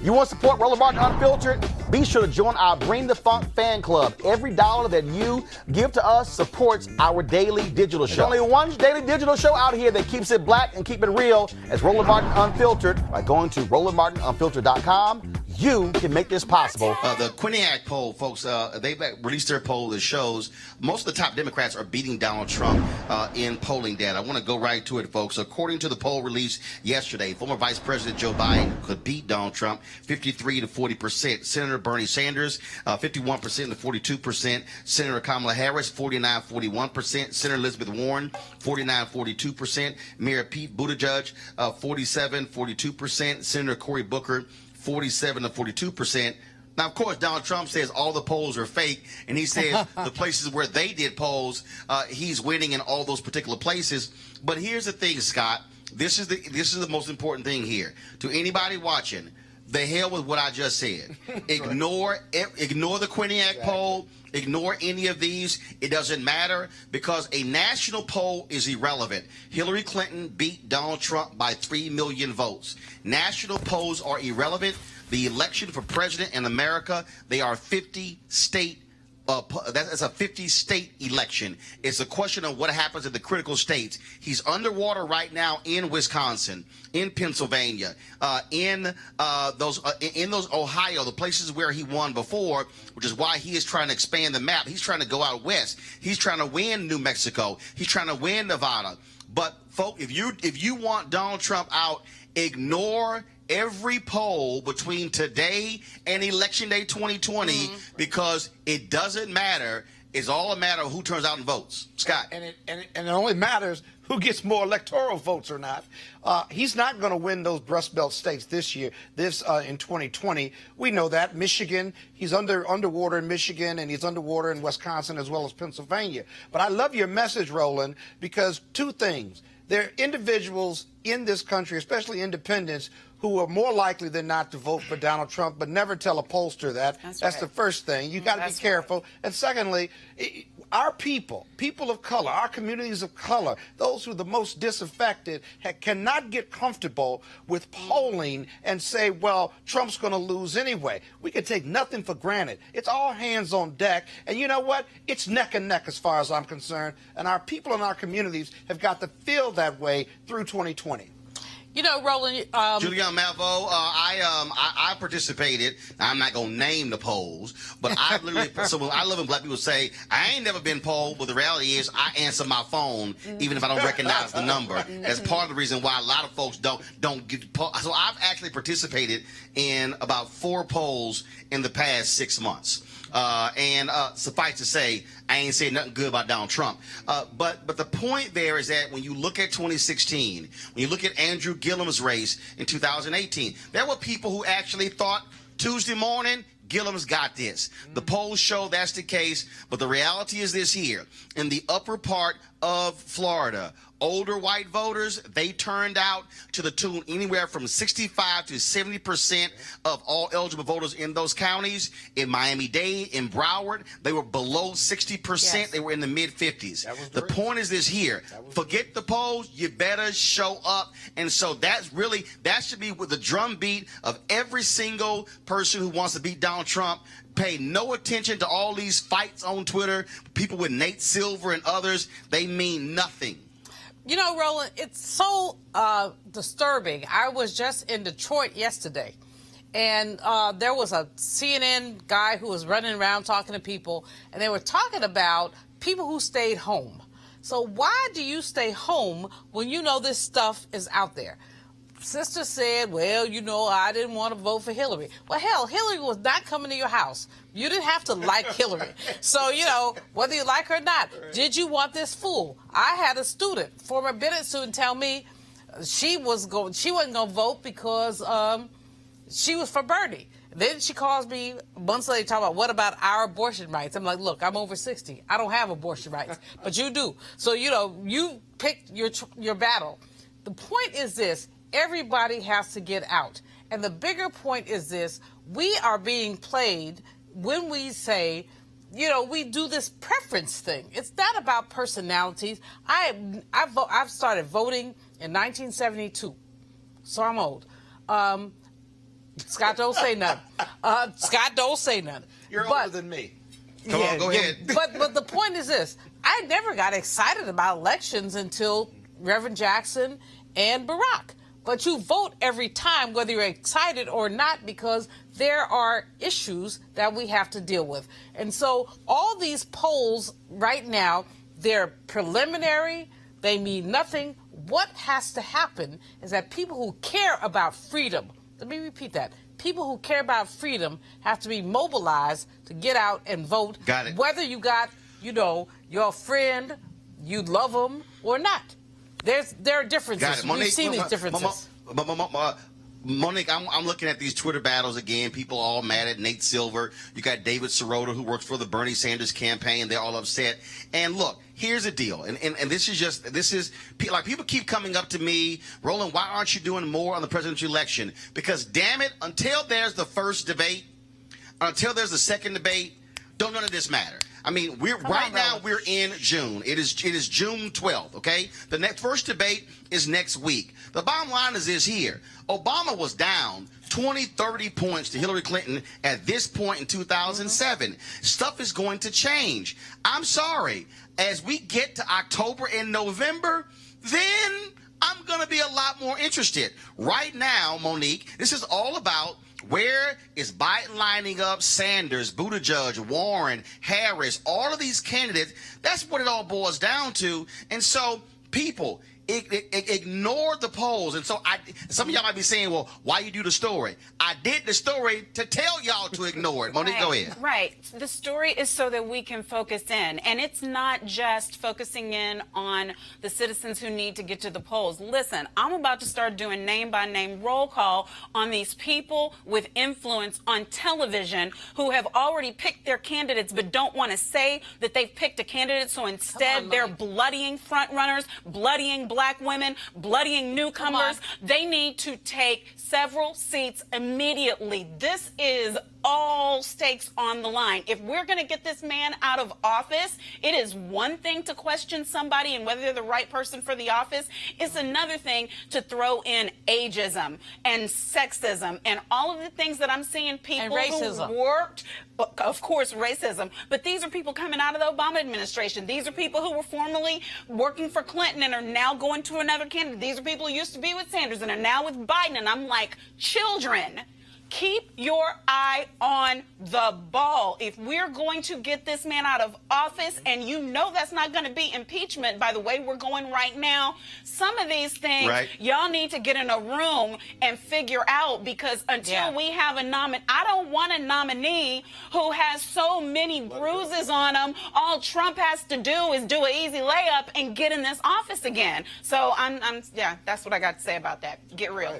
You want to support Roland Martin Unfiltered? Be sure to join our Bring the Funk fan club. Every dollar that you give to us supports our daily digital show. There's only one daily digital show out here that keeps it black and keep it real as Roland Martin Unfiltered. By going to RolandMartinUnfiltered.com, you can make this possible. The Quinnipiac poll, folks, they've released their poll that shows most of the top Democrats are beating Donald Trump in polling data. I want to go right to it, folks. According to the poll released yesterday, former Vice President Joe Biden could beat Donald Trump 53 to 40%. Senator Bernie Sanders, 51% to 42%. Senator Kamala Harris, 49-41%. Senator Elizabeth Warren, 49-42%. Mayor Pete Buttigieg, 47-42%. Senator Cory Booker, 47 to 42%. Now, of course, Donald Trump says all the polls are fake, and he says the places where they did polls, he's winning in all those particular places. But here's the thing, Scott. This is the most important thing here. To anybody watching, the hell with what I just said. Ignore the Quinnipiac poll. Ignore any of these. It doesn't matter because a national poll is irrelevant. Hillary Clinton beat Donald Trump by 3 million votes. National polls are irrelevant. The election for president in America, they are 50-state. That's a 50-state election. It's a question of what happens in the critical states. He's underwater right now in Wisconsin, in Pennsylvania, in those Ohio, the places where he won before, which is why he is trying to expand the map. He's trying to go out west. He's trying to win New Mexico. He's trying to win Nevada. But folks, if you want Donald Trump out, ignore every poll between today and Election Day 2020 because it doesn't matter. It's all a matter of who turns out and votes. Scott. And it only matters who gets more electoral votes or not. He's not going to win those Rust Belt states this year, in 2020. We know that. Michigan, he's underwater in Michigan, and he's underwater in Wisconsin as well as Pennsylvania. But I love your message, Roland, because two things. There are individuals in this country, especially independents, who are more likely than not to vote for Donald Trump, but never tell a pollster that. That's right. The first thing. You got to be careful. Right. And secondly, our people of color, our communities of color, those who are the most disaffected, cannot get comfortable with polling and say, well, Trump's going to lose anyway. We can take nothing for granted. It's all hands on deck. And you know what? It's neck and neck as far as I'm concerned. And our people in our communities have got to feel that way through 2020. You know, Roland. Julian Malvo, I participated. Now, I'm not going to name the polls, but I literally, so I love when black people say, I ain't never been polled, but the reality is I answer my phone even if I don't recognize the number. That's part of the reason why a lot of folks don't get polled. So I've actually participated in about 4 polls in the past 6 months. And suffice to say, I ain't saying nothing good about Donald Trump. But the point there is that when you look at 2016, when you look at Andrew Gillum's race in 2018, there were people who actually thought Tuesday morning, Gillum's got this. The polls show that's the case, but the reality is this here. In the upper part of Florida, older white voters, they turned out to the tune anywhere from 65 to 70% of all eligible voters in those counties. In Miami-Dade, in Broward, they were below 60%. Yes. They were in the mid-50s. The point is this here. Forget the polls. You better show up. And so that should be with the drumbeat of every single person who wants to beat Donald Trump. Pay no attention to all these fights on Twitter, people with Nate Silver and others. They mean nothing. You know, Roland, it's so disturbing. I was just in Detroit yesterday, and there was a CNN guy who was running around talking to people, and they were talking about people who stayed home. So why do you stay home when you know this stuff is out there? Sister said, well, you know, I didn't want to vote for Hillary. Well, hell, Hillary was not coming to your house. You didn't have to like Hillary. So, you know, whether you like her or not, did you want this fool? I had a student, former Bennett student, tell me she wasn't going to vote because she was for Bernie. Then she calls me months later talking about what about our abortion rights. I'm like, look, I'm over 60. I don't have abortion rights, but you do. So, you know, you picked your battle. The point is this. Everybody has to get out. And the bigger point is this. We are being played when we say, you know, we do this preference thing. It's not about personalities. I've started voting in 1972, so I'm old. Scott, don't say nothing. Scott, don't say nothing. You're older than me. Come on, go ahead. But the point is this. I never got excited about elections until Reverend Jackson and Barack. But you vote every time, whether you're excited or not, because there are issues that we have to deal with. And so all these polls right now, they're preliminary. They mean nothing. What has to happen is that people who care about freedom, let me repeat that, people who care about freedom have to be mobilized to get out and vote. Got it. Whether you got, your friend, you love them or not. There are differences. Got it. Monique, we've seen these differences. Monique, I'm looking at these Twitter battles again. People all mad at Nate Silver. You got David Sirota, who works for the Bernie Sanders campaign. They're all upset. And look, here's the deal. And this is like people keep coming up to me, Roland, why aren't you doing more on the presidential election? Because damn it, until there's the first debate, until there's the second debate, don't none of this matter. I mean, we're in June. It is June 12th, okay? The first debate is next week. The bottom line is this here. Obama was down 20, 30 points to Hillary Clinton at this point in 2007. Stuff is going to change. I'm sorry. As we get to October and November, then I'm going to be a lot more interested. Right now, Monique, this is all about where is Biden lining up Sanders, Buttigieg, Warren, Harris, all of these candidates. That's what it all boils down to. And so people ignore the polls. And so some of y'all might be saying, well, why you do the story? I did the story to tell y'all to ignore it. Monique, go ahead. Right. The story is so that we can focus in. And it's not just focusing in on the citizens who need to get to the polls. Listen, I'm about to start doing name-by-name roll call on these people with influence on television who have already picked their candidates but don't want to say that they've picked a candidate. So instead, they're bloodying frontrunners, bloodying black women, bloodying newcomers. They need to take several seats immediately. This is all stakes on the line. If we're going to get this man out of office, it is one thing to question somebody and whether they're the right person for the office. It's another thing to throw in ageism and sexism and all of the things that I'm seeing people who worked, of course, racism, but these are people coming out of the Obama administration. These are people who were formerly working for Clinton and are now going to another candidate. These are people who used to be with Sanders and are now with Biden. And I'm like, children, keep your eye on the ball. If we're going to get this man out of office, and you know that's not going to be impeachment, by the way we're going right now, some of these things y'all need to get in a room and figure out, because until we have a nominee, I don't want a nominee who has so many bruises on him. All Trump has to do is do an easy layup and get in this office again. So yeah, that's what I got to say about that. Get real.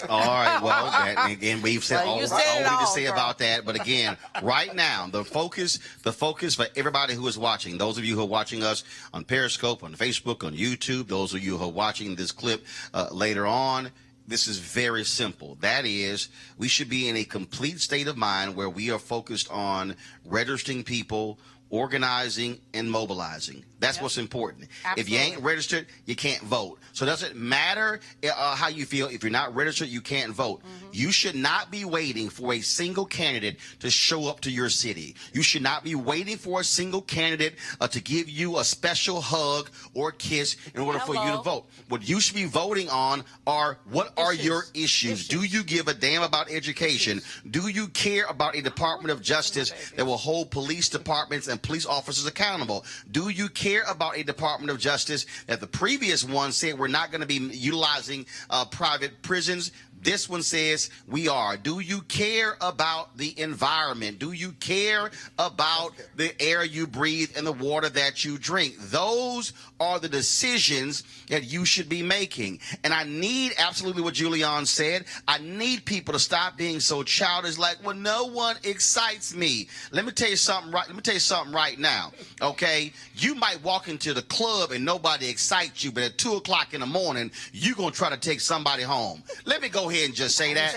All right, well, and we've said all we need to say about that. But again, right now, the focus for everybody who is watching, those of you who are watching us on Periscope, on Facebook, on YouTube, those of you who are watching this clip later on, this is very simple. That is, we should be in a complete state of mind where we are focused on registering people, organizing, and mobilizing. That's what's important. Absolutely. If you ain't registered, you can't vote. So it doesn't matter how you feel. If you're not registered, you can't vote. You should not be waiting for a single candidate to show up to your city. You should not be waiting for a single candidate to give you a special hug or kiss in order for you to vote. What you should be voting on are what are your issues. Do you give a damn about education? Do you care about a Department of Justice that will hold police departments and police officers accountable? Do you care about a Department of Justice that the previous one said we're not going to be utilizing private prisons? This one says we are. Do you care about the environment? Do you care about the air you breathe and the water that you drink? Those are the decisions that you should be making. And I need absolutely what Julian said. I need people to stop being so childish, like, well, no one excites me. Let me tell you something right now. Okay, you might walk into the club and nobody excites you, but at 2 o'clock in the morning, you're gonna try to take somebody home. Let me go ahead and just say that.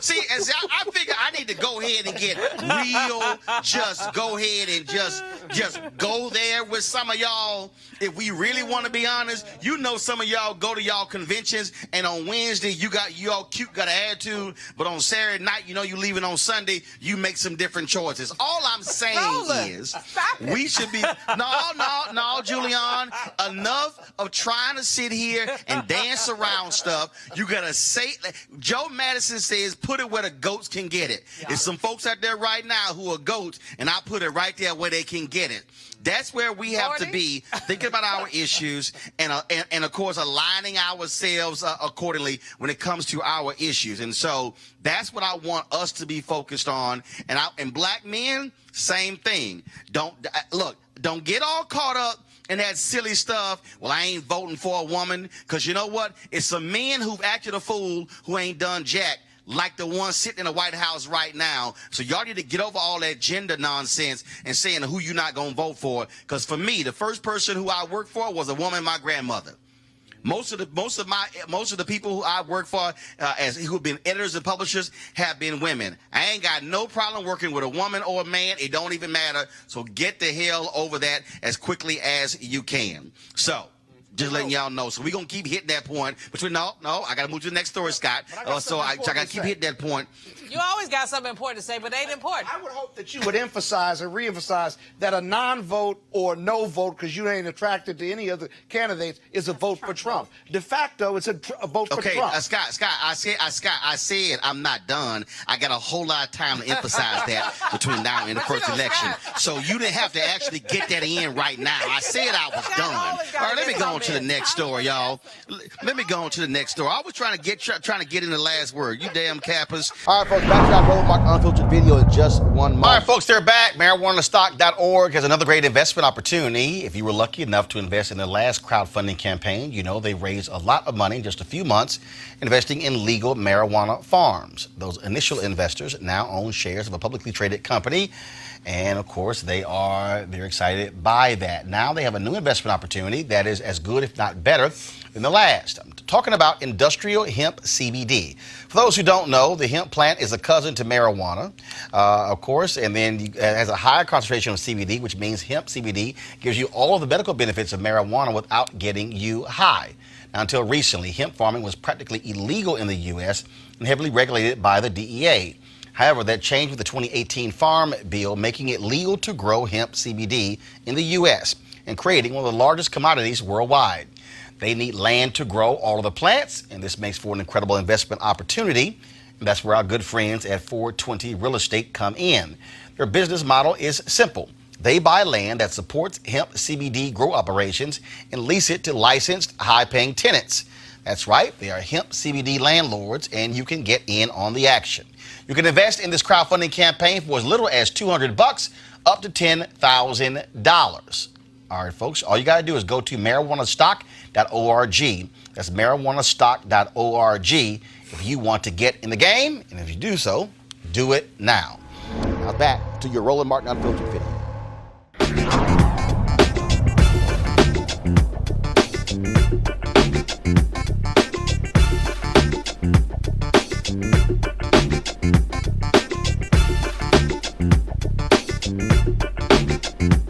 See, as I figure I need to go ahead and get real. Just go ahead and just go there with some of y'all. If we really want to be honest, you know, some of y'all go to y'all conventions, and on Wednesday you all cute, got an attitude, but on Saturday night, you know, you leaving on Sunday, you make some different choices. All I'm saying is we should be no, Julian. Enough of trying to sit here and dance around stuff. You gotta say. Joe Madison says, "Put it where the goats can get it." Yeah. There's some folks out there right now who are goats, and I put it right there where they can get it. That's where we have to be, thinking about our issues and of course aligning ourselves accordingly when it comes to our issues. And so that's what I want us to be focused on. And black men, same thing. Don't get all caught up in that silly stuff. Well, I ain't voting for a woman, because you know what? It's some men who've acted a fool who ain't done jack, like the one sitting in the White House right now. So y'all need to get over all that gender nonsense and saying who you're not going to vote for. Because for me, the first person who I worked for was a woman, my grandmother. Most of the people who I work for, who have been editors and publishers, have been women. I ain't got no problem working with a woman or a man. It don't even matter. So get the hell over that as quickly as you can. So just letting y'all know. So we're going to keep hitting that point. But no, I got to move to the next story, Scott. So I got to keep hitting that point. You always got something important to say, but it ain't important. I would hope that you would emphasize or reemphasize that a non-vote or no vote, because you ain't attracted to any other candidates, is a vote for Trump. De facto, it's a vote for Trump. Scott, I said I'm not done. I got a whole lot of time to emphasize that between now and the first election. So you didn't have to actually get that in right now. I said I was done. All right, let me go on to the next story, y'all. Let me go on to the next story. I was trying to get in the last word. You damn cappers. All right, folks, back to our Roland Martin Unfiltered video in just 1 month. All right, folks, they're back. MarijuanaStock.org has another great investment opportunity. If you were lucky enough to invest in the last crowdfunding campaign, you know they raised a lot of money in just a few months investing in legal marijuana farms. Those initial investors now own shares of a publicly traded company. And, of course, they're excited by that. Now they have a new investment opportunity that is as good, if not better, than the last. I'm talking about industrial hemp CBD. For those who don't know, the hemp plant is a cousin to marijuana, of course, and then it has a higher concentration of CBD, which means hemp CBD gives you all of the medical benefits of marijuana without getting you high. Now, until recently, hemp farming was practically illegal in the U.S. and heavily regulated by the DEA. However, that changed with the 2018 Farm Bill, making it legal to grow hemp CBD in the U.S. and creating one of the largest commodities worldwide. They need land to grow all of the plants, and this makes for an incredible investment opportunity. And that's where our good friends at 420 Real Estate come in. Their business model is simple. They buy land that supports hemp CBD grow operations and lease it to licensed, high-paying tenants. That's right, they are hemp CBD landlords, and you can get in on the action. You can invest in this crowdfunding campaign for as little as $200 up to $10,000. All right, folks, all you got to do is go to marijuanastock.org. That's marijuanastock.org if you want to get in the game. And if you do so, do it now. Now back to your Roland Martin Unfiltered video.